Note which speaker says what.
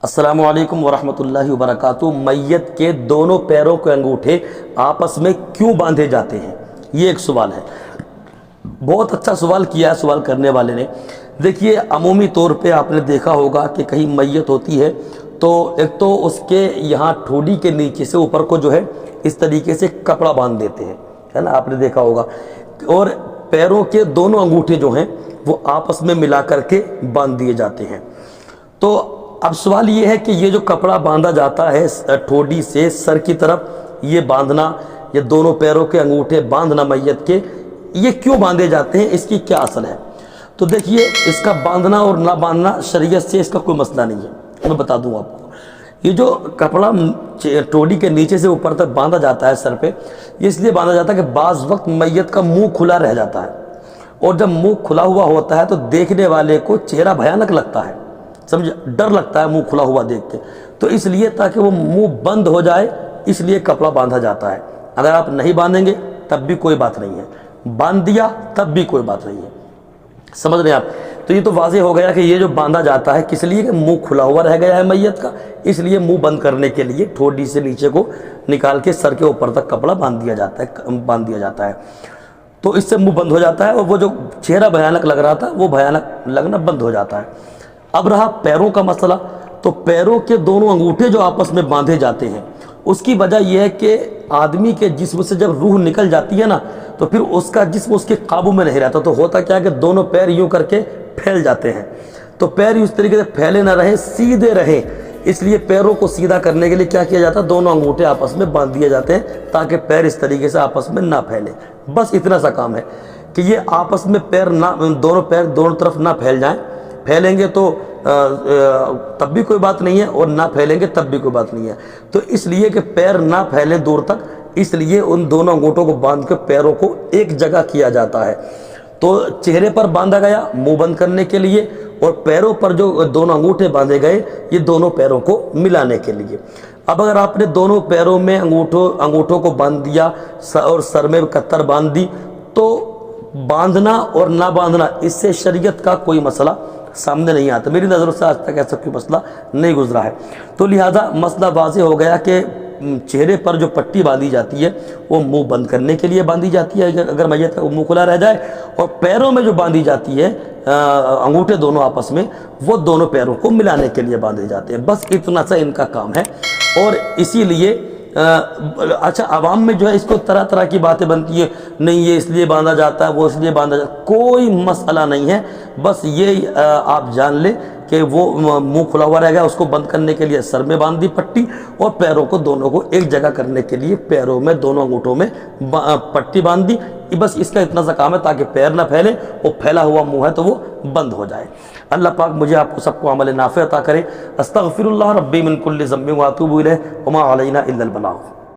Speaker 1: السلام علیکم ورحمۃ اللہ وبرکاتہ۔ میت کے دونوں پیروں کے انگوٹھے آپس میں کیوں باندھے جاتے ہیں؟ یہ ایک سوال ہے، بہت اچھا سوال کیا ہے سوال کرنے والے نے۔ دیکھیے، عمومی طور پہ آپ نے دیکھا ہوگا کہ کہیں میت ہوتی ہے تو ایک تو اس کے یہاں ٹھوڑی کے نیچے سے اوپر کو جو ہے اس طریقے سے کپڑا باندھ دیتے ہیں، ہے نا، آپ نے دیکھا ہوگا، اور پیروں کے دونوں انگوٹھے جو ہیں وہ آپس میں ملا کر کے باندھ دیے جاتے ہیں۔ تو اب سوال یہ ہے کہ یہ جو کپڑا باندھا جاتا ہے ٹھوڑی سے سر کی طرف، یہ باندھنا، یہ دونوں پیروں کے انگوٹھے باندھنا میت کے، یہ کیوں باندھے جاتے ہیں؟ اس کی کیا اصل ہے؟ تو دیکھیے، اس کا باندھنا اور نہ باندھنا شریعت سے اس کا کوئی مسئلہ نہیں ہے، میں بتا دوں آپ کو۔ یہ جو کپڑا ٹوڈی کے نیچے سے اوپر تک باندھا جاتا ہے سر پہ، یہ اس لیے باندھا جاتا ہے کہ بعض وقت میت کا منہ کھلا رہ جاتا ہے، اور جب منہ کھلا ہوا ہوتا ہے تو دیکھنے والے کو چہرہ بھیانک لگتا ہے، سمجھے، ڈر لگتا ہے منہ کھلا ہوا دیکھ کے، تو اس لیے تاکہ وہ منہ بند ہو جائے اس لیے کپڑا باندھا جاتا ہے۔ اگر آپ نہیں باندھیں گے تب بھی کوئی بات نہیں ہے، باندھ دیا تب بھی کوئی بات نہیں ہے، سمجھ رہے ہیں آپ؟ تو یہ تو واضح ہو گیا کہ یہ جو باندھا جاتا ہے کس لیے؟ کہ منہ کھلا ہوا رہ گیا ہے میت کا، اس لیے منہ بند کرنے کے لیے ٹھوڑی سے نیچے کو نکال کے سر کے اوپر تک کپڑا باندھ دیا جاتا ہے، تو اس سے منہ بند ہو جاتا ہے، اور وہ جو چہرہ بھیانک لگ رہا تھا وہ بھیانک لگنا بند ہو جاتا ہے۔ اب رہا پیروں کا مسئلہ، تو پیروں کے دونوں انگوٹھے جو آپس میں باندھے جاتے ہیں، اس کی وجہ یہ ہے کہ آدمی کے جسم سے جب روح نکل جاتی ہے نا، تو پھر اس کا جسم اس کے قابو میں نہیں رہتا، تو ہوتا کیا ہے کہ دونوں پیر یوں کر کے پھیل جاتے ہیں، تو پیر اس طریقے سے پھیلے نہ رہیں، سیدھے رہیں، اس لیے پیروں کو سیدھا کرنے کے لیے کیا کیا جاتا ہے؟ دونوں انگوٹھے آپس میں باندھ دیے جاتے ہیں تاکہ پیر اس طریقے سے آپس میں نہ پھیلے۔ بس اتنا سا کام ہے کہ یہ آپس میں دونوں پیر دونوں طرف نہ پھیل جائیں، پھیلیں گے تو تب بھی کوئی بات نہیں ہے، اور نہ پھیلیں گے تب بھی کوئی بات نہیں ہے، تو اس لیے کہ پیر نہ پھیلیں دور تک، اس لیے ان دونوں انگوٹھوں کو باندھ کے پیروں کو ایک جگہ کیا جاتا ہے۔ تو چہرے پر باندھا گیا منہ بند کرنے کے لیے، اور پیروں پر جو دونوں انگوٹھے باندھے گئے یہ دونوں پیروں کو ملانے کے لیے۔ اب اگر آپ نے دونوں پیروں میں انگوٹھوں کو باندھ دیا اور سر میں قطر باندھ دی، تو باندھنا اور نہ باندھنا اس سے شریعت کا کوئی مسئلہ سامنے نہیں آتا، میری نظروں سے آج تک ایسا کوئی مسئلہ نہیں گزرا ہے۔ تو لہذا مسئلہ واضح ہو گیا کہ چہرے پر جو پٹی باندھی جاتی ہے وہ منہ بند کرنے کے لیے باندھی جاتی ہے اگر میت کا منہ کھلا رہ جائے، اور پیروں میں جو باندھی جاتی ہے انگوٹھے دونوں آپس میں، وہ دونوں پیروں کو ملانے کے لیے باندھے جاتے ہیں، بس اتنا سا ان کا کام ہے۔ اور اسی لیے اچھا، عوام میں جو ہے اس کو طرح طرح کی باتیں بنتی ہے، نہیں یہ اس لیے باندھا جاتا ہے، وہ اس لیے باندھا جاتا ہے، کوئی مسئلہ نہیں ہے، بس یہ آپ جان لیں کہ وہ منہ کھلا ہوا رہ گیا، اس کو بند کرنے کے لیے سر میں باندھ دی پٹی، اور پیروں کو دونوں کو ایک جگہ کرنے کے لیے پیروں میں دونوں انگوٹھوں میں پٹی باندھ دی، بس اس کا اتنا سا کام ہے تاکہ پیر نہ پھیلے، وہ پھیلا ہوا منہ ہے تو وہ بند ہو جائے۔ اللہ پاک مجھے آپ کو سب کو عمل نافع عطا کرے۔ استغفر اللہ ربی من کل ذنب واتوب الیہ وما علینا الا البلاغ۔